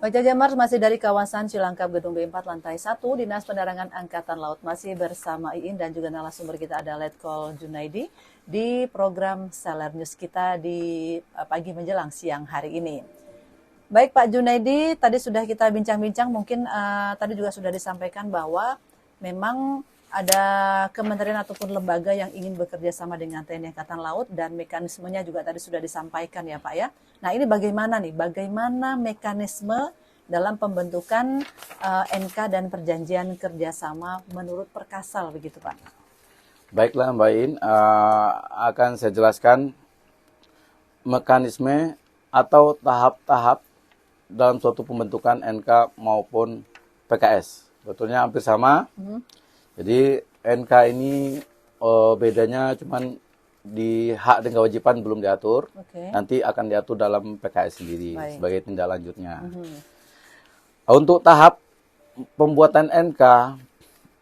Pak Jajamar masih dari kawasan Cilangkap Gedung B4 lantai 1 Dinas Penerangan Angkatan Laut, masih bersama Iin dan juga narasumber kita ada Letkol Junaidi di program Seller News kita di pagi menjelang siang hari ini. Baik Pak Junaidi, tadi sudah kita bincang-bincang, mungkin tadi juga sudah disampaikan bahwa memang ada kementerian ataupun lembaga yang ingin bekerja sama dengan TNI Angkatan Laut dan mekanismenya juga tadi sudah disampaikan ya Pak ya. Nah ini bagaimana nih, bagaimana mekanisme dalam pembentukan NK dan perjanjian kerjasama menurut Perkasal begitu Pak? Baiklah Mbak In, akan saya jelaskan mekanisme atau tahap-tahap dalam suatu pembentukan NK maupun PKS. Betulnya hampir sama. Jadi NK ini bedanya cuman di hak dan kewajiban belum diatur. Nanti akan diatur dalam PKS sendiri. Baik. Sebagai tindak lanjutnya. Untuk tahap pembuatan NK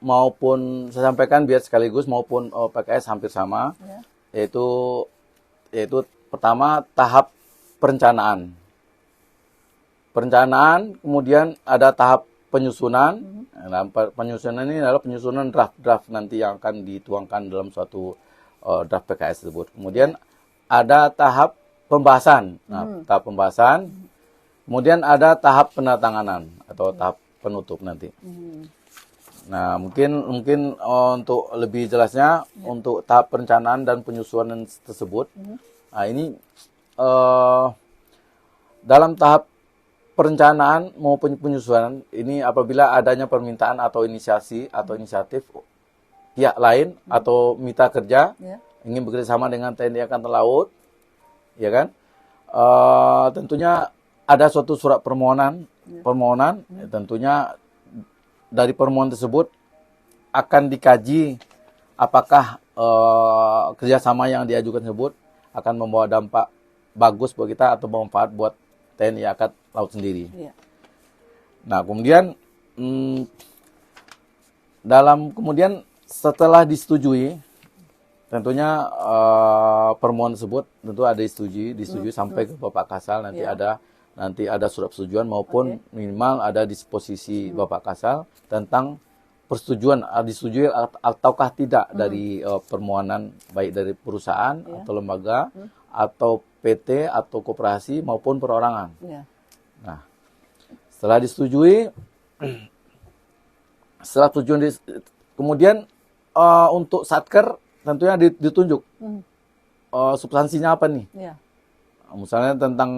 maupun saya sampaikan biar sekaligus maupun PKS hampir sama. Yaitu pertama tahap perencanaan. Perencanaan, kemudian ada tahap penyusunan. Nah, penyusunan ini adalah penyusunan draft-draft nanti yang akan dituangkan dalam suatu draft PKS tersebut. Kemudian ada tahap pembahasan. Nah, tahap pembahasan. Kemudian ada tahap penandatanganan atau tahap penutup nanti. Nah, mungkin untuk lebih jelasnya untuk tahap perencanaan dan penyusunan tersebut. Nah, ini dalam tahap perencanaan maupun penyusunan ini apabila adanya permintaan atau inisiatif pihak lain atau mitra kerja ingin bekerja sama dengan TNI Angkatan Laut, ya kan? Tentunya ada suatu surat permohonan, tentunya dari permohonan tersebut akan dikaji apakah kerjasama yang diajukan tersebut akan membawa dampak bagus buat kita atau bermanfaat buat TNI Angkatan Laut sendiri. Nah, kemudian kemudian setelah disetujui, tentunya permohonan tersebut tentu ada disetujui sampai ke Bapak Kasal, nanti ada surat persetujuan maupun minimal ada disposisi Bapak Kasal tentang persetujuan disetujui ataukah tidak dari permohonan baik dari perusahaan atau lembaga atau PT atau koperasi maupun perorangan. Nah, setelah disetujui, kemudian untuk satker tentunya ditunjuk substansinya apa nih? Misalnya tentang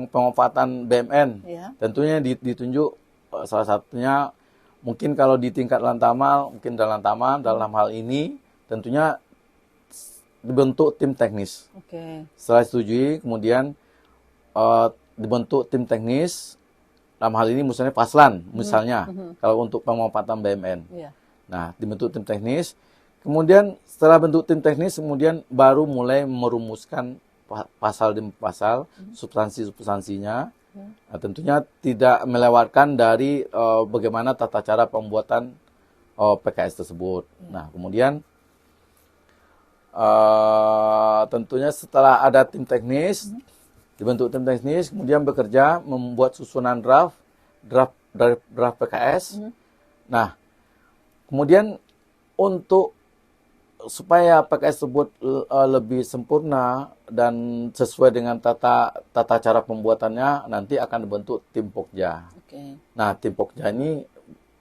pemanfaatan BMN, tentunya ditunjuk salah satunya mungkin kalau di tingkat Lantamal, dalam hal ini tentunya dibentuk tim teknis. Setelah disetujui, kemudian dibentuk tim teknis. Dalam hal ini misalnya Paslan, kalau untuk pemanfaatan BMN. Nah, dibentuk tim teknis. Kemudian setelah bentuk tim teknis, kemudian baru mulai merumuskan pasal demi pasal, substansinya. Nah, tentunya tidak melewatkan dari bagaimana tata cara pembuatan PKS tersebut. Nah, kemudian tentunya setelah ada tim teknis, dibentuk tim teknis, kemudian bekerja membuat susunan draft PKS. Nah, kemudian untuk supaya PKS tersebut lebih sempurna dan sesuai dengan tata cara pembuatannya, nanti akan dibentuk tim Pokja. Nah, tim Pokja ini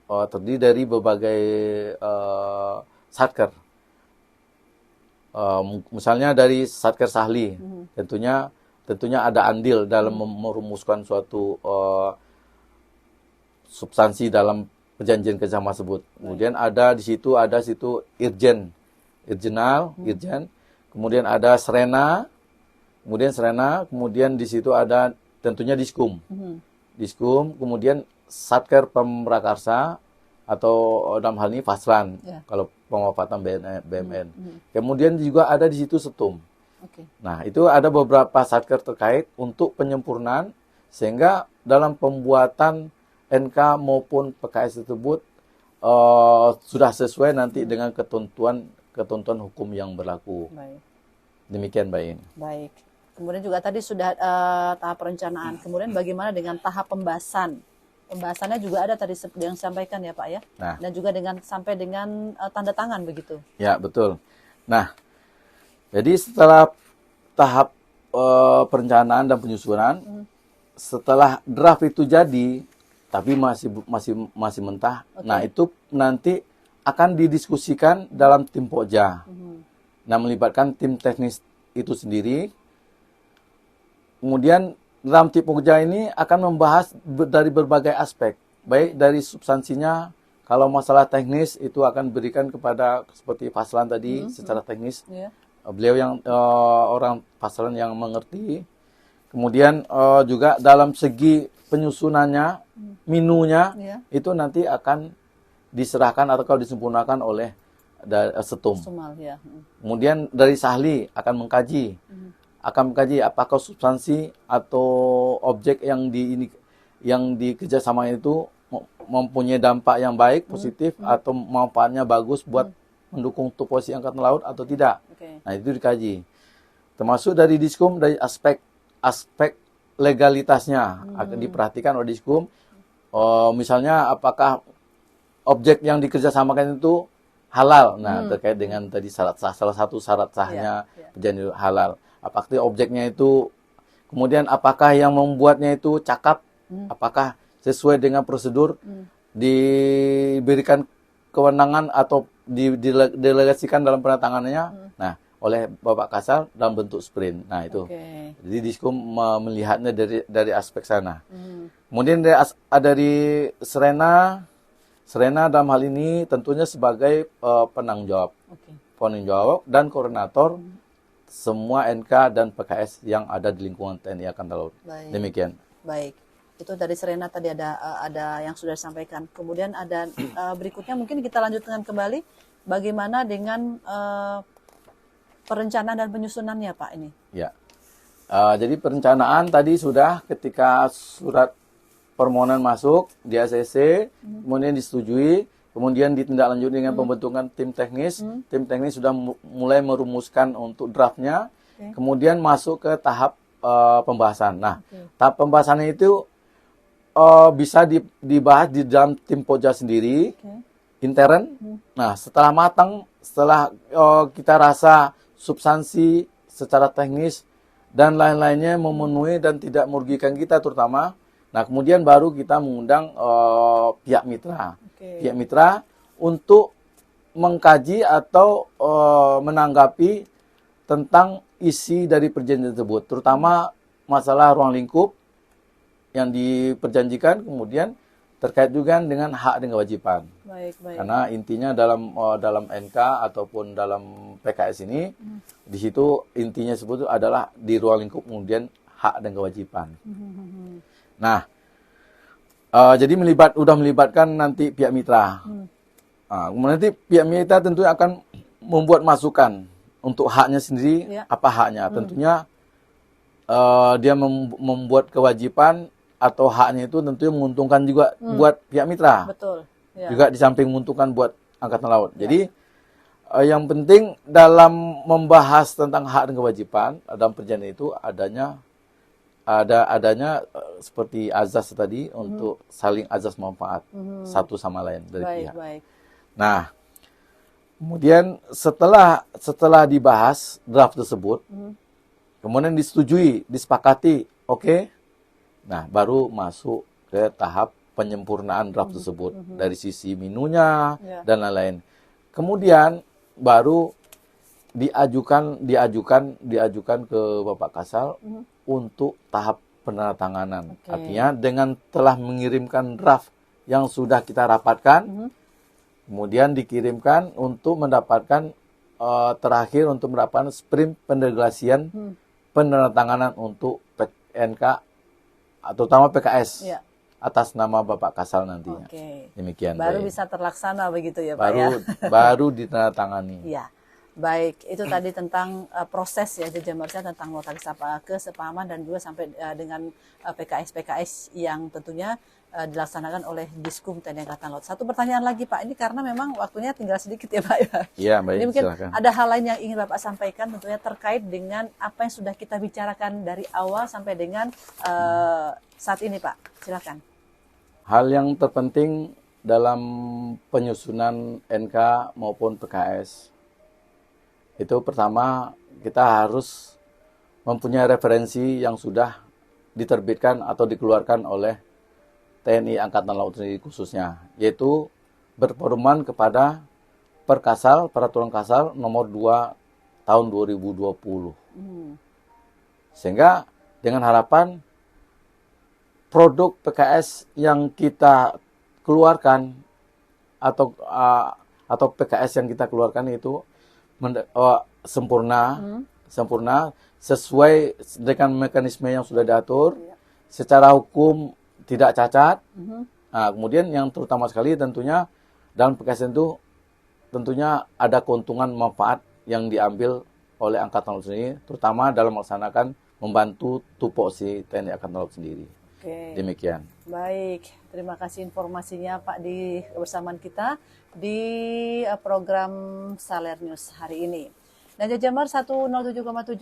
terdiri dari berbagai satker. Misalnya dari Satker Sahli, tentunya ada andil dalam merumuskan suatu substansi dalam perjanjian kerjasama tersebut. Kemudian ada situ Irjen, kemudian ada Serena, kemudian di situ ada tentunya Diskum, kemudian Satker Pemrakarsa atau dalam hal ini Faslan, kalau pemanfaatan BMN. Kemudian juga ada di situ Setum. Nah, itu ada beberapa satker terkait untuk penyempurnaan sehingga dalam pembuatan NK maupun PKS tersebut sudah sesuai nanti dengan ketentuan hukum yang berlaku. Demikian, Mbak In. Baik. Kemudian juga tadi sudah tahap perencanaan. Kemudian bagaimana dengan tahap pembahasan? Pembahasannya juga ada tadi yang disampaikan ya Pak ya. Nah, dan juga sampai dengan tanda tangan begitu. Ya, betul. Nah, jadi setelah tahap perencanaan dan penyusunan, setelah draft itu jadi, tapi masih mentah. Nah, itu nanti akan didiskusikan dalam tim Pokja. Nah, melibatkan tim teknis itu sendiri. Kemudian dalam tim Pokja ini akan membahas dari berbagai aspek, baik dari substansinya. Kalau masalah teknis itu akan berikan kepada seperti Faslan tadi secara teknis. Beliau yang orang Faslan yang mengerti. Kemudian juga dalam segi penyusunannya, minunya itu nanti akan diserahkan atau disempurnakan oleh Setum. Kemudian dari Sahli akan mengkaji. Apakah substansi atau objek yang dikerjasama itu mempunyai dampak yang baik, positif, atau manfaatnya bagus buat mendukung tupoksi Angkatan Laut atau tidak. Nah, itu dikaji. Termasuk dari Diskum, dari aspek legalitasnya akan diperhatikan oleh Diskum. Misalnya, apakah objek yang dikerjasamakan itu halal? Nah, terkait dengan tadi syarat sah, salah satu syarat sahnya perjanjian halal. Apakah objeknya itu, kemudian apakah yang membuatnya itu cakap, apakah sesuai dengan prosedur, diberikan kewenangan atau didelegasikan dalam penandatanganannya, nah, oleh Bapak Kasal dalam bentuk sprint. Nah, itu. Jadi Diskum melihatnya dari aspek sana. Kemudian dari Serena dalam hal ini tentunya sebagai penanggung jawab. Penanggung jawab dan koordinator semua NK dan PKS yang ada di lingkungan TNI Angkatan Laut. Demikian. Baik. Itu dari Serena tadi ada yang sudah disampaikan. Kemudian ada berikutnya mungkin kita lanjutkan kembali bagaimana dengan perencanaan dan penyusunannya Pak ini. Ya. Jadi perencanaan tadi sudah ketika surat permohonan masuk di ACC, kemudian disetujui, kemudian ditindaklanjuti dengan pembentukan tim teknis. Tim teknis sudah mulai merumuskan untuk draftnya, kemudian masuk ke tahap pembahasan. Nah, tahap pembahasannya itu bisa dibahas di dalam tim Pokja sendiri, intern. Nah, setelah matang, setelah kita rasa substansi secara teknis dan lain-lainnya memenuhi dan tidak merugikan kita terutama, nah kemudian baru kita mengundang pihak mitra. Pihak mitra untuk mengkaji atau menanggapi tentang isi dari perjanjian tersebut, terutama masalah ruang lingkup yang diperjanjikan, kemudian terkait juga dengan hak dan kewajiban. Karena intinya dalam NK ataupun dalam PKS ini, di situ intinya sebut adalah di ruang lingkup kemudian hak dan kewajiban. Nah, jadi udah melibatkan nanti pihak mitra. Nanti pihak mitra tentunya akan membuat masukan untuk haknya sendiri, apa haknya. Tentunya dia membuat kewajiban atau haknya itu tentunya menguntungkan juga buat pihak mitra. Betul. Juga di samping menguntungkan buat Angkatan Laut. Jadi yang penting dalam membahas tentang hak dan kewajiban dalam perjanjian itu adanya seperti azas tadi untuk saling azas manfaat satu sama lain dari pihak. Nah, kemudian setelah dibahas draft tersebut, kemudian disetujui, disepakati, oke. Nah, baru masuk ke tahap penyempurnaan draft tersebut dari sisi minunya dan lain-lain. Kemudian baru diajukan ke Bapak Kasal untuk tahap penandatanganan. Artinya dengan telah mengirimkan draft yang sudah kita rapatkan, kemudian dikirimkan untuk mendapatkan terakhir untuk mendapatkan sprint pendelegasian penandatanganan untuk NK terutama PKS atas nama Bapak Kasal nantinya. Demikian. Baru bisa terlaksana begitu ya Pak ya. Baru ditandatangani. Ya. Baik, itu tadi tentang proses ya Jejamorsa tentang nota kesepahaman dan juga sampai dengan PKS-PKS yang tentunya dilaksanakan oleh Diskum TNI Angkatan Laut. Satu pertanyaan lagi Pak, ini karena memang waktunya tinggal sedikit ya Pak ya. Iya, baik. Ini mungkin silakan. ada hal lain yang ingin Bapak sampaikan tentunya terkait dengan apa yang sudah kita bicarakan dari awal sampai dengan saat ini Pak. Silakan. Hal yang terpenting dalam penyusunan NK maupun PKS, itu pertama kita harus mempunyai referensi yang sudah diterbitkan atau dikeluarkan oleh TNI Angkatan Laut sendiri khususnya, yaitu berpedoman kepada Peraturan Kasal nomor 2 tahun 2020. Sehingga dengan harapan produk PKS yang kita keluarkan atau PKS yang kita keluarkan itu sempurna sesuai dengan mekanisme yang sudah diatur, secara hukum tidak cacat. Nah, kemudian yang terutama sekali tentunya dalam PKS itu tentunya ada keuntungan manfaat yang diambil oleh Angkatan Laut sendiri, terutama dalam melaksanakan membantu tupoksi TNI Angkatan Laut sendiri. Oke. Demikian. Baik, terima kasih informasinya Pak di kebersamaan kita di program Saler News hari ini. Dan Jajamar 107,7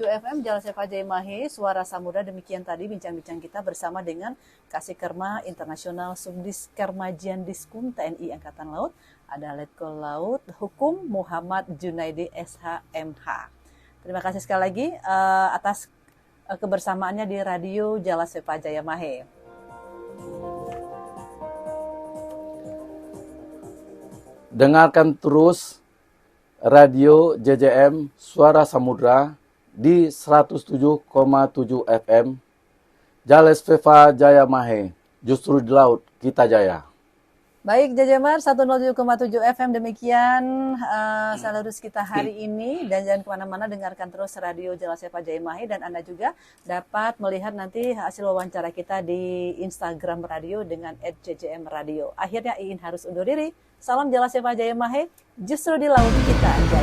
FM Jalan Sefa Jayamahe, Suara Samudra. Demikian tadi bincang-bincang kita bersama dengan Kasih Kerma Internasional Subdis Kermajian Diskum TNI Angkatan Laut, ada Letkol Laut Hukum Muhammad Junaidi SHMH. Terima kasih sekali lagi atas kebersamaannya di Radio Jalan Sefa Jayamahe. Dengarkan terus Radio JJM Suara Samudra di 107,7 FM Jalan Sefa Jayamahe. Justru di laut kita jaya. Baik, Jajamar 107,7 FM, demikian Salerus kita hari ini. Dan jangan kemana-mana, dengarkan terus Radio Jalan Sefa Jayamahe. Dan Anda juga dapat melihat nanti hasil wawancara kita di Instagram Radio dengan @JJM Radio. Akhirnya Iin harus undur diri. Salam Jalan Sefa Jayamahe, justru di laut kita jaya.